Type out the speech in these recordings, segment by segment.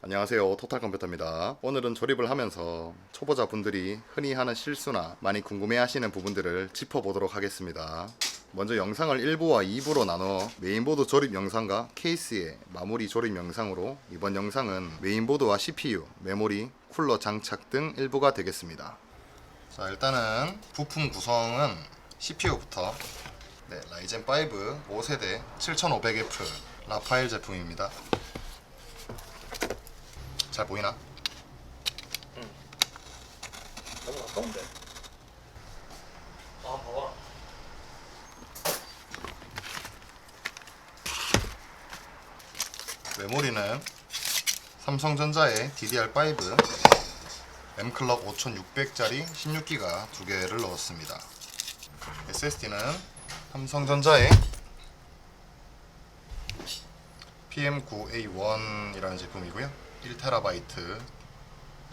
안녕하세요, 토탈컴퓨터입니다. 오늘은 조립을 하면서 초보자분들이 흔히 하는 실수나 많이 궁금해하시는 부분들을 짚어보도록 하겠습니다. 먼저 영상을 1부와 2부로 나눠 메인보드 조립 영상과 케이스의 마무리 조립 영상으로 이번 영상은 메인보드와 CPU, 메모리, 쿨러 장착 등 일부가 되겠습니다. 자, 일단은 부품 구성은 CPU부터 라이젠 5 5세대 7500F 라파엘 제품입니다. 잘 보이나? 응. 너무 가까운데. 아, 봐봐. 메모리는 삼성전자의 DDR5 M클럭 5600짜리 16기가 두 개를 넣었습니다. SSD는 삼성전자의 PM9A1이라는 제품이고요. 1TB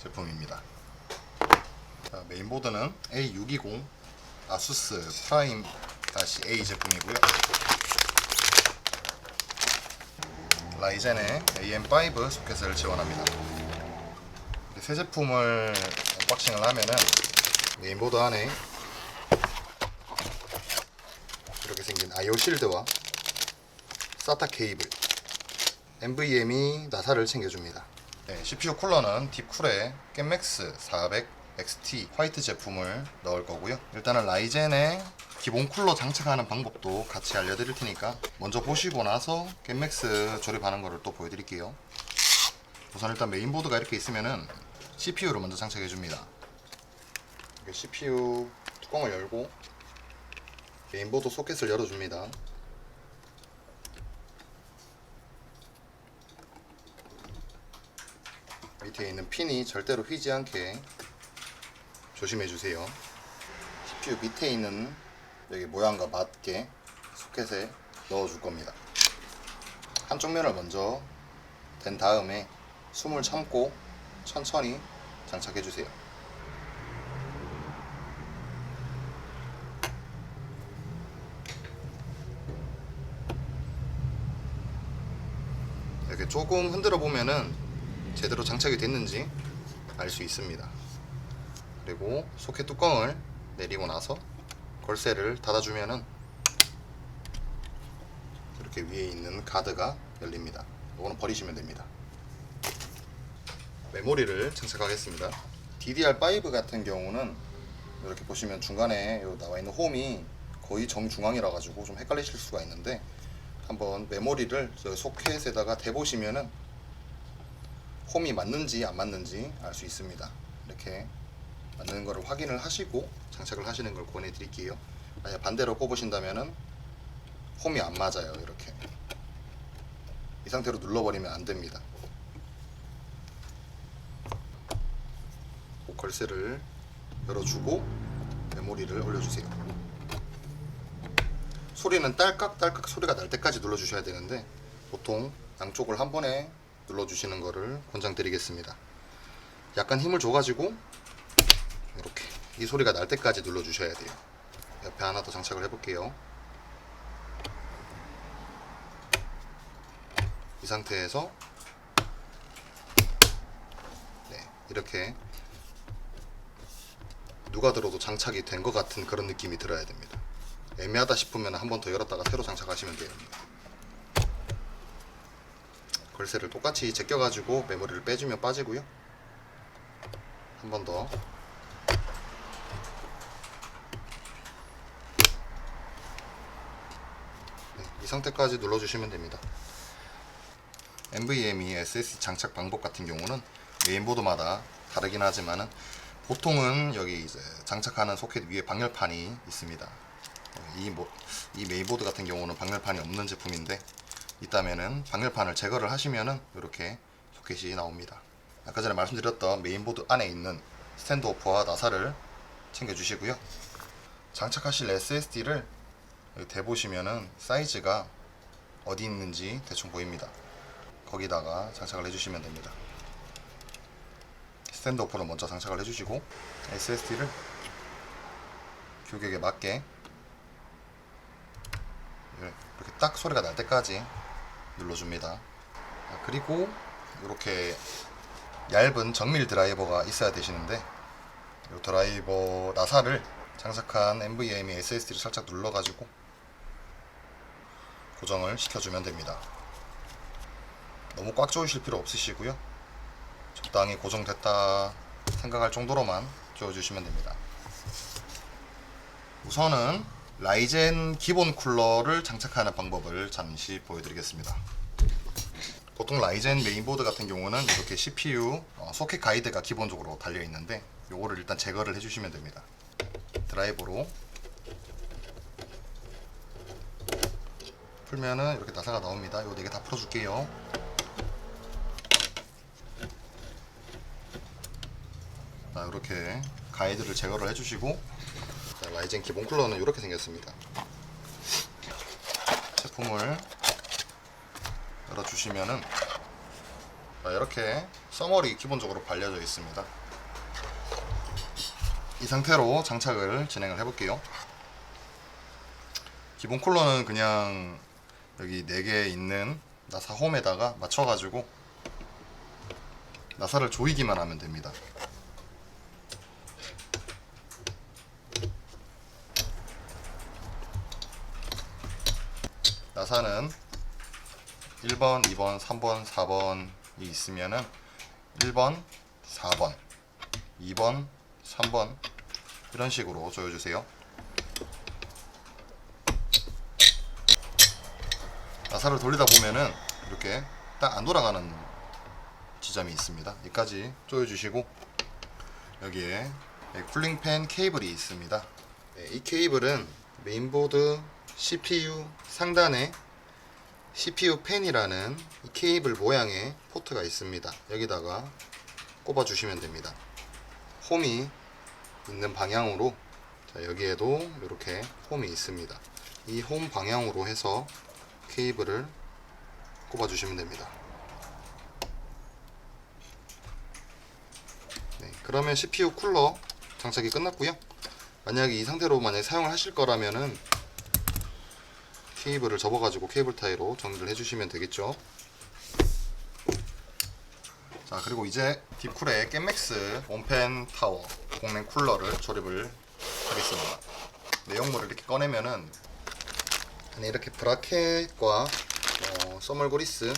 제품입니다. 자, 메인보드는 A620 아수스 프라임-A 제품이고요. 라이젠의 AM5 소켓을 지원합니다. 새 제품을 언박싱을 하면은 메인보드 안에 이렇게 생긴 IO 실드와 SATA 케이블, NVMe 나사를 챙겨줍니다. CPU 쿨러는 딥쿨의 겜맥스 400 XT 화이트 제품을 넣을 거고요. 일단은 라이젠의 기본 쿨러 장착하는 방법도 같이 알려드릴 테니까 먼저 보시고 나서 겜맥스 조립하는 거를 또 보여드릴게요. 우선 일단 메인보드가 이렇게 있으면은 CPU를 먼저 장착해 줍니다. CPU 뚜껑을 열고 메인보드 소켓을 열어줍니다. 밑에 있는 핀이 절대로 휘지 않게 조심해 주세요. CPU 밑에 있는 여기 모양과 맞게 소켓에 넣어 줄 겁니다. 한쪽 면을 먼저 댄 다음에 숨을 참고 천천히 장착해 주세요. 이렇게 조금 흔들어 보면은 제대로 장착이 됐는지 알 수 있습니다. 그리고 소켓 뚜껑을 내리고 나서 걸쇠를 닫아주면은 이렇게 위에 있는 가드가 열립니다. 이거는 버리시면 됩니다. 메모리를 장착하겠습니다. DDR5 같은 경우는 이렇게 보시면 중간에 나와 있는 홈이 거의 정중앙이라 가지고 좀 헷갈리실 수가 있는데 한번 메모리를 소켓에다가 대보시면은 홈이 맞는지 안 맞는지 알 수 있습니다. 이렇게 맞는 거를 확인을 하시고 장착을 하시는 걸 권해 드릴게요. 만약 반대로 꼽으신다면은 홈이 안 맞아요. 이렇게 이 상태로 눌러버리면 안 됩니다. 걸쇠를 열어주고 메모리를 올려주세요. 소리는 딸깍딸깍 소리가 날 때까지 눌러주셔야 되는데 보통 양쪽을 한 번에 눌러주시는 거를 권장드리겠습니다. 약간 힘을 줘가지고 이렇게 이 소리가 날 때까지 눌러주셔야 돼요. 옆에 하나 더 장착을 해볼게요. 이 상태에서 이렇게 누가 들어도 장착이 된 것 같은 그런 느낌이 들어야 됩니다. 애매하다 싶으면 한 번 더 열었다가 새로 장착하시면 돼요. 걸쇠를 똑같이 제껴가지고 메모리를 빼주면 빠지고요. 한 번 더. 이 상태까지 눌러주시면 됩니다. NVMe SSD 장착 방법 같은 경우는 메인보드마다 다르긴 하지만은 보통은 여기 이제 장착하는 소켓 위에 방열판이 있습니다. 이 메인보드 같은 경우는 방열판이 없는 제품인데 있다면은 방열판을 제거를 하시면은 이렇게 소켓이 나옵니다. 아까 전에 말씀드렸던 메인보드 안에 있는 스탠드오프와 나사를 챙겨주시고요. 장착하실 SSD를 대보시면은 사이즈가 어디 있는지 대충 보입니다. 거기다가 장착을 해주시면 됩니다. 스탠드오프를 먼저 장착을 해주시고 SSD를 규격에 맞게 이렇게 딱 소리가 날 때까지 눌러줍니다. 그리고 이렇게 얇은 정밀 드라이버가 있어야 되시는데, 이 드라이버 나사를 장착한 NVMe SSD를 살짝 눌러가지고 고정을 시켜주면 됩니다. 너무 꽉 조이실 필요 없으시고요. 적당히 고정됐다 생각할 정도로만 조여주시면 됩니다. 우선은 라이젠 기본 쿨러를 장착하는 방법을 잠시 보여드리겠습니다. 보통 라이젠 메인보드 같은 경우는 이렇게 CPU 소켓 가이드가 기본적으로 달려 있는데, 요거를 일단 제거를 해주시면 됩니다. 드라이버로 풀면은 이렇게 나사가 나옵니다. 요 4개 다 풀어줄게요. 자, 이렇게 가이드를 제거를 해주시고, 자, 라이젠 기본 쿨러는 이렇게 생겼습니다. 제품을 열어주시면은 이렇게 써머리 기본적으로 발려져 있습니다. 이 상태로 장착을 진행을 해볼게요. 기본 쿨러는 그냥 여기 4개 있는 나사 홈에다가 맞춰가지고 나사를 조이기만 하면 됩니다. 나사는 1번, 2번, 3번, 4번이 있으면은 1번, 4번, 2번, 3번 이런 식으로 조여주세요. 나사를 돌리다 보면은 이렇게 딱 안 돌아가는 지점이 있습니다. 여기까지 조여주시고, 여기에 쿨링팬 케이블이 있습니다. 이 케이블은 메인보드 CPU 상단에 CPU 팬이라는 이 케이블 모양의 포트가 있습니다. 여기다가 꼽아 주시면 됩니다. 홈이 있는 방향으로, 자, 여기에도 이렇게 홈이 있습니다. 이 홈 방향으로 해서 케이블을 꼽아 주시면 됩니다. 네, 그러면 CPU 쿨러 장착이 끝났고요. 만약에 이 상태로 사용을 하실 거라면은 케이블을 접어가지고 케이블 타이로 정리를 해주시면 되겠죠. 자, 그리고 이제 딥쿨의 겜맥스 온펜 타워 공랭 쿨러를 조립을 하겠습니다. 내용물을 이렇게 꺼내면은 안에 이렇게 브라켓과 써멀 그리스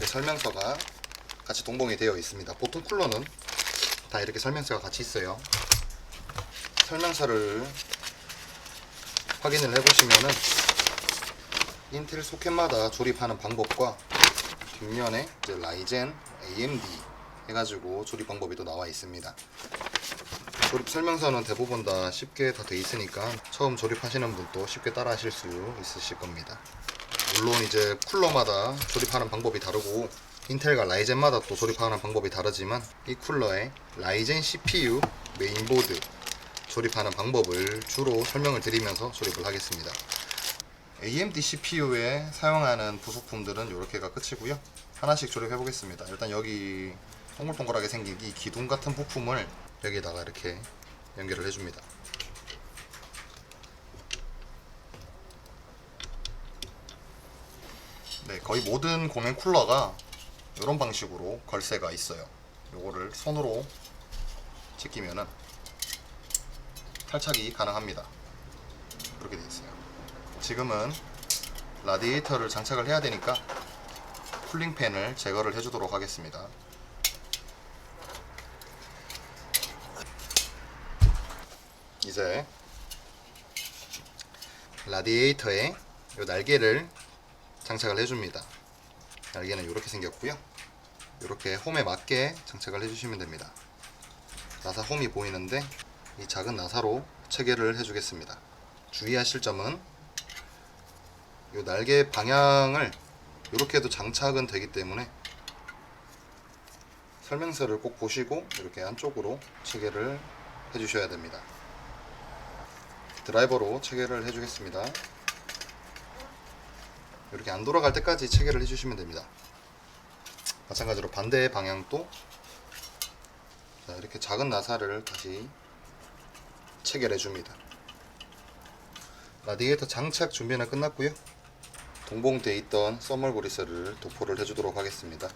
설명서가 같이 동봉이 되어 있습니다. 보통 쿨러는 다 이렇게 설명서가 같이 있어요. 설명서를 확인을 해보시면은 인텔 소켓마다 조립하는 방법과 뒷면에 이제 라이젠, AMD 해가지고 조립 방법이 또 나와 있습니다. 조립 설명서는 대부분 다 쉽게 다 돼 있으니까 처음 조립하시는 분도 쉽게 따라 하실 수 있으실 겁니다. 물론 이제 쿨러마다 조립하는 방법이 다르고 인텔과 라이젠마다 또 조립하는 방법이 다르지만, 이 쿨러의 라이젠 CPU 메인보드 조립하는 방법을 주로 설명을 드리면서 조립을 하겠습니다. AMD CPU에 사용하는 부속품들은 이렇게가 끝이고요. 하나씩 조립해 보겠습니다. 일단 여기 동글동글하게 생긴 이 기둥 같은 부품을 여기다가 이렇게 연결을 해줍니다. 네, 거의 모든 공랭 쿨러가 이런 방식으로 걸쇠가 있어요. 요거를 손으로 제끼면은 탈착이 가능합니다. 그렇게 되어 있어요. 지금은 라디에이터를 장착을 해야 되니까 쿨링팬을 제거를 해주도록 하겠습니다. 이제 라디에이터에 요 날개를 장착을 해줍니다. 날개는 이렇게 생겼고요. 이렇게 홈에 맞게 장착을 해주시면 됩니다. 나사 홈이 보이는데 이 작은 나사로 체결을 해주겠습니다. 주의하실 점은 이 날개 방향을 이렇게 해도 장착은 되기 때문에 설명서를 꼭 보시고 이렇게 안쪽으로 체결을 해주셔야 됩니다. 드라이버로 체결을 해주겠습니다. 이렇게 안 돌아갈 때까지 체결을 해주시면 됩니다. 마찬가지로 반대 방향도 이렇게 작은 나사를 다시 체결해 줍니다. 라디에이터 장착 준비는 끝났고요. 동봉되어 있던 써멀 그리스를 도포를 해주도록 하겠습니다.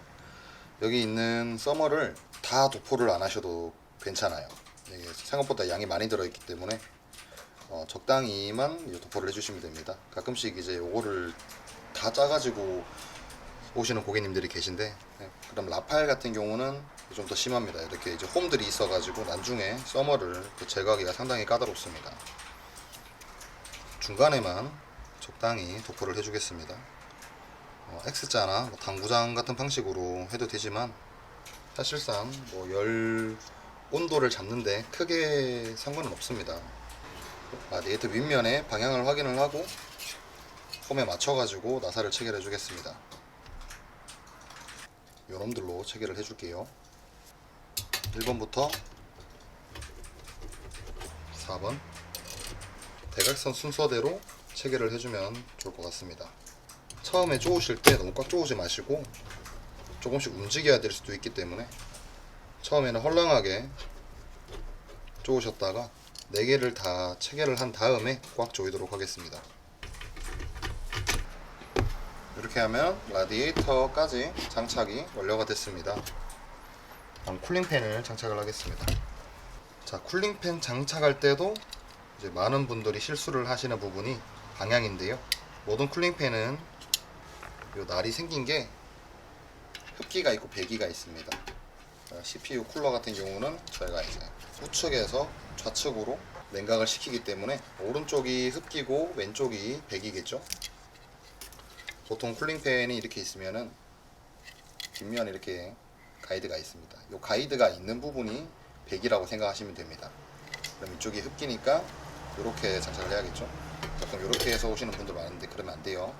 여기 있는 서머를 다 도포를 안 하셔도 괜찮아요. 이게 생각보다 양이 많이 들어있기 때문에 적당히만 도포를 해주시면 됩니다. 가끔씩 이제 요거를 다 짜가지고 오시는 고객님들이 계신데, 그럼 라팔 같은 경우는 좀 더 심합니다. 이렇게 이제 홈들이 있어가지고 나중에 서머를 제거하기가 상당히 까다롭습니다. 중간에만 적당히 도포를 해주겠습니다. X자나 뭐 당구장 같은 방식으로 해도 되지만 사실상 뭐 열 온도를 잡는데 크게 상관은 없습니다. 라디에이터 윗면에 방향을 확인을 하고 홈에 맞춰가지고 나사를 체결해 주겠습니다. 요놈들로 체결을 해줄게요. 1번부터 4번 대각선 순서대로 체결을 해주면 좋을 것 같습니다. 처음에 쪼으실 때 너무 꽉 쪼으지 마시고 조금씩 움직여야 될 수도 있기 때문에 처음에는 헐렁하게 쪼으셨다가 4개를 다 체결을 한 다음에 꽉 조이도록 하겠습니다. 이렇게 하면 라디에이터까지 장착이 완료가 됐습니다. 다음 쿨링팬을 장착을 하겠습니다. 자, 쿨링팬 장착할 때도 이제 많은 분들이 실수를 하시는 부분이 방향인데요. 모든 쿨링팬은 요 날이 생긴 게 흡기가 있고 배기가 있습니다. CPU 쿨러 같은 경우는 저희가 이제 우측에서 좌측으로 냉각을 시키기 때문에 오른쪽이 흡기고 왼쪽이 배기겠죠. 보통 쿨링팬이 이렇게 있으면은 뒷면에 이렇게 가이드가 있습니다. 이 가이드가 있는 부분이 배기라고 생각하시면 됩니다. 그럼 이쪽이 흡기니까 이렇게 장착을 해야겠죠. 가끔 이렇게 해서 오시는 분들 많은데 그러면 안 돼요.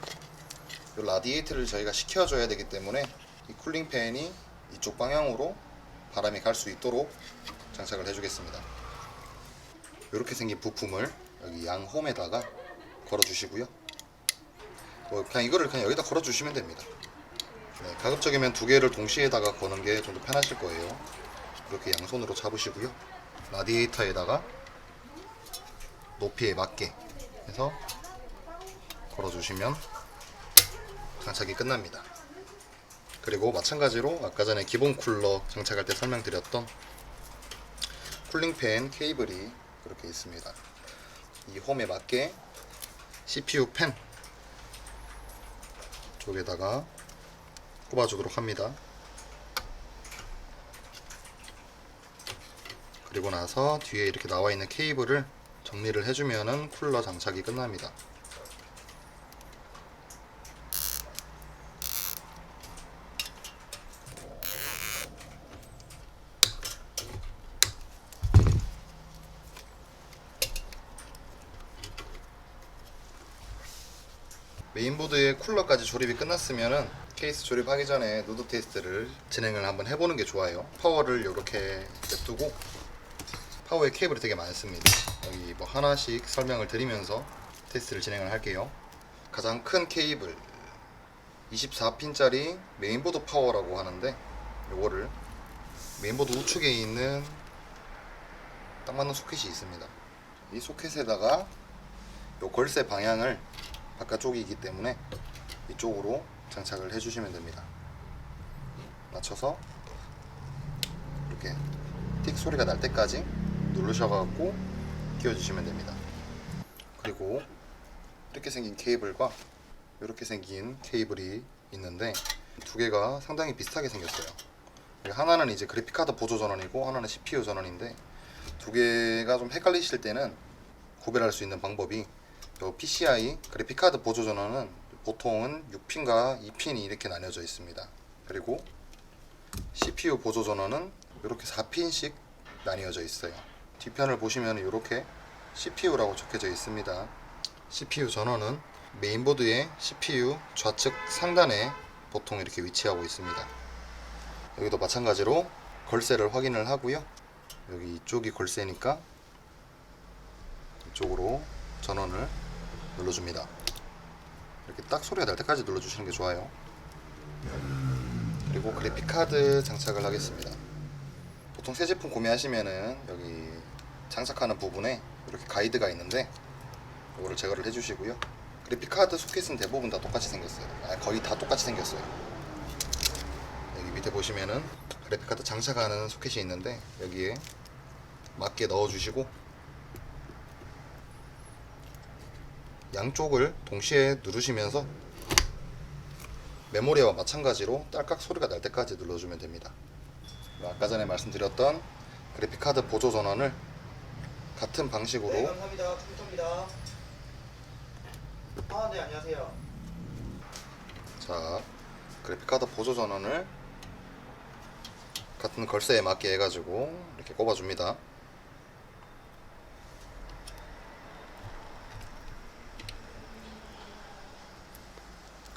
이 라디에이터를 저희가 식혀줘야 되기 때문에 이 쿨링팬이 이쪽 방향으로 바람이 갈 수 있도록 장착을 해주겠습니다. 이렇게 생긴 부품을 여기 양 홈에다가 걸어주시고요. 그냥 이거를 그냥 여기다 걸어주시면 됩니다. 네, 가급적이면 2개를 동시에다가 거는 게 좀 더 편하실 거예요. 이렇게 양손으로 잡으시고요. 라디에이터에다가 높이에 맞게 해서 걸어주시면 장착이 끝납니다. 그리고 마찬가지로 아까 전에 기본 쿨러 장착할 때 설명드렸던 쿨링팬 케이블이 그렇게 있습니다. 이 홈에 맞게 CPU 팬 쪽에다가 꼽아주도록 합니다. 그리고 나서 뒤에 이렇게 나와 있는 케이블을 정리를 해주면은 쿨러 장착이 끝납니다. 메인보드에 쿨러까지 조립이 끝났으면은 케이스 조립하기 전에 누드 테스트를 진행을 한번 해보는 게 좋아요. 파워를 이렇게 냅두고 파워에 케이블이 되게 많습니다. 여기 뭐 하나씩 설명을 드리면서 테스트를 진행을 할게요. 가장 큰 케이블 24핀짜리 메인보드 파워라고 하는데 요거를 메인보드 우측에 있는 딱 맞는 소켓이 있습니다. 이 소켓에다가 요 걸쇠 방향을 바깥쪽이기 때문에 이쪽으로 장착을 해주시면 됩니다. 맞춰서 이렇게 틱 소리가 날 때까지 누르셔갖고 끼워주시면 됩니다. 그리고 이렇게 생긴 케이블과 이렇게 생긴 케이블이 있는데 2개가 상당히 비슷하게 생겼어요. 하나는 이제 그래픽카드 보조 전원이고 하나는 CPU 전원인데 2개가 좀 헷갈리실 때는 구별할 수 있는 방법이 요 PCI 그래픽카드 보조 전원은 보통은 6핀과 2핀이 이렇게 나뉘어져 있습니다. 그리고 CPU 보조 전원은 이렇게 4핀씩 나뉘어져 있어요. 뒤편을 보시면 이렇게 CPU라고 적혀져 있습니다. CPU 전원은 메인보드의 CPU 좌측 상단에 보통 이렇게 위치하고 있습니다. 여기도 마찬가지로 걸쇠를 확인을 하고요. 여기 이쪽이 걸쇠니까 이쪽으로 전원을 눌러줍니다. 이렇게 딱 소리가 날 때까지 눌러주시는 게 좋아요. 그리고 그래픽카드 장착을 하겠습니다. 보통 새 제품 구매하시면은 여기 장착하는 부분에 이렇게 가이드가 있는데 이거를 제거를 해주시고요. 그래픽카드 소켓은 대부분 다 똑같이 생겼어요. 거의 다 똑같이 생겼어요. 여기 밑에 밑에 보시면은 그래픽카드 장착하는 소켓이 있는데 여기에 맞게 넣어주시고 양쪽을 동시에 누르시면서 메모리와 마찬가지로 딸깍 소리가 날 때까지 눌러주면 됩니다. 아까 전에 말씀드렸던 그래픽카드 보조 전원을 같은 방식으로 네, 감사합니다. 충전입니다. 아, 네, 안녕하세요. 자, 그래픽카드 보조 전원을 같은 걸쇠에 맞게 해가지고 이렇게 꼽아줍니다.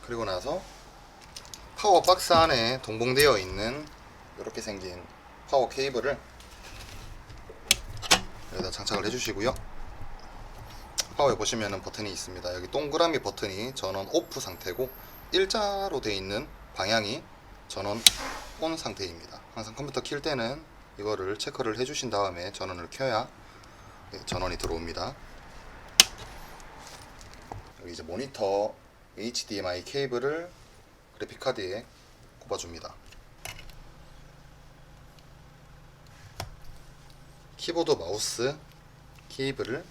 그리고 나서 파워 박스 안에 동봉되어 있는 이렇게 생긴 파워 케이블을 여기다 장착을 해주시고요. 파워에 보시면은 버튼이 있습니다. 여기 동그라미 버튼이 전원 오프 상태고 일자로 되어 있는 방향이 전원 온 상태입니다. 항상 컴퓨터 킬 때는 이거를 체크를 해주신 다음에 전원을 켜야 전원이 들어옵니다. 여기 이제 모니터 HDMI 케이블을 그래픽카드에 꼽아줍니다. 키보드 마우스 케이블을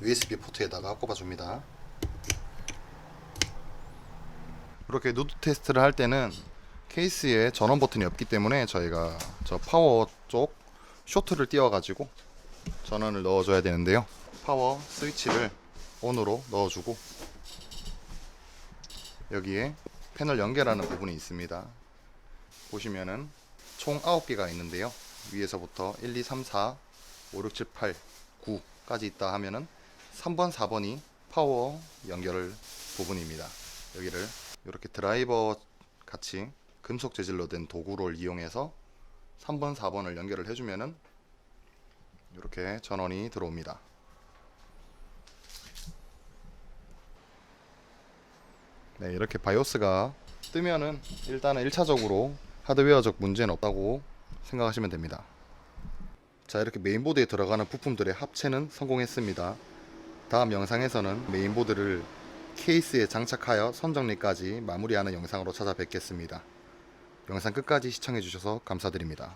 USB 포트에다가 꼽아줍니다. 이렇게 누드 테스트를 할 때는 케이스에 전원 버튼이 없기 때문에 저희가 저 파워 쪽 쇼트를 띄워가지고 전원을 넣어줘야 되는데요. 파워 스위치를 온으로 넣어주고 여기에 패널 연결하는 부분이 있습니다. 보시면은 총 9개가 있는데요. 위에서부터 1, 2, 3, 4, 5, 6, 7, 8, 9까지 있다 하면은 3번, 4번이 파워 연결 부분입니다. 여기를 이렇게 드라이버 같이 금속 재질로 된 도구를 이용해서 3번, 4번을 연결을 해주면은 이렇게 전원이 들어옵니다. 네, 이렇게 바이오스가 뜨면은 일단은 1차적으로 하드웨어적 문제는 없다고 생각하시면 됩니다. 자, 이렇게 메인보드에 들어가는 부품들의 합체는 성공했습니다. 다음 영상에서는 메인보드를 케이스에 장착하여 선정리까지 마무리하는 영상으로 찾아뵙겠습니다. 영상 끝까지 시청해 주셔서 감사드립니다.